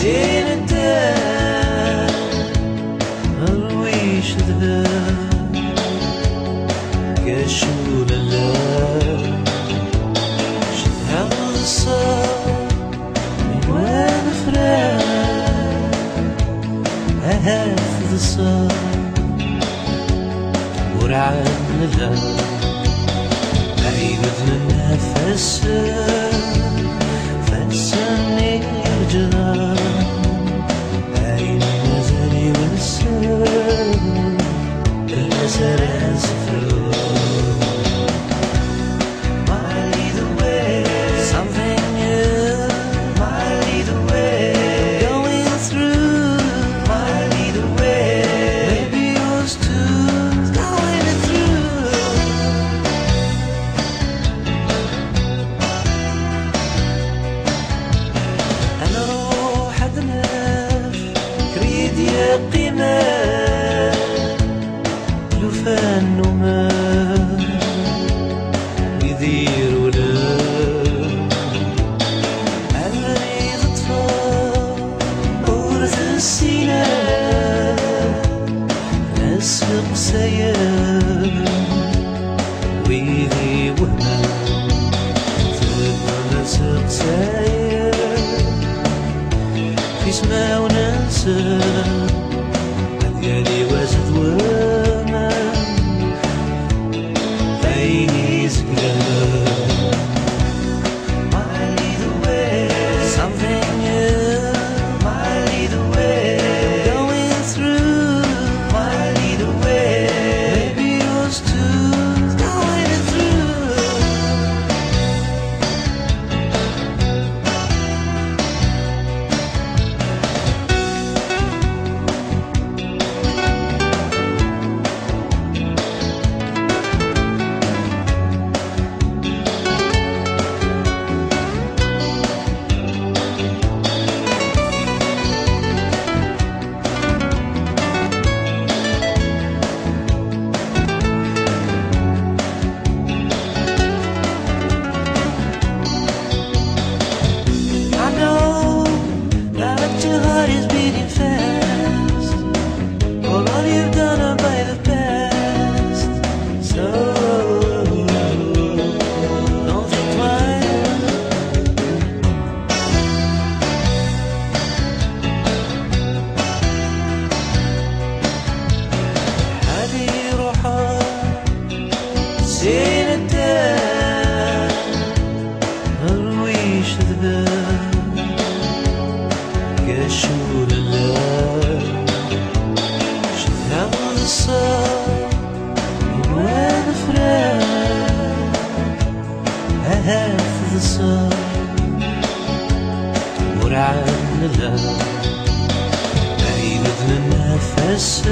زين الدار أرويش ذهب كشول الليل شدها الصار من وين فراق أهاف الصار ورعان الليل أيمد النفس فسني الجرار أين نزلي والسر الأسر أسفر might lead the way something new might lead the way going through might lead the way maybe yours too going through أنا روح أدناف كريد يا قيمة لفان وما يدير ولا أمري غطفة ورث السينة نسبق سياب ويدي وهنا ثم نسق سياب في سما وننسى أديالي وزد وما بيني زقلاب might lead the way something new might lead the way going through might lead the way maybe yours too going through I know that your heart is beating fast. All of you've done are by the past. So don't think twice. هذه روحها زين الدار أرويش ذباب كشول الليل شدها الصار من وين فراق أهاف الصار ورعان الليل أيمد النفس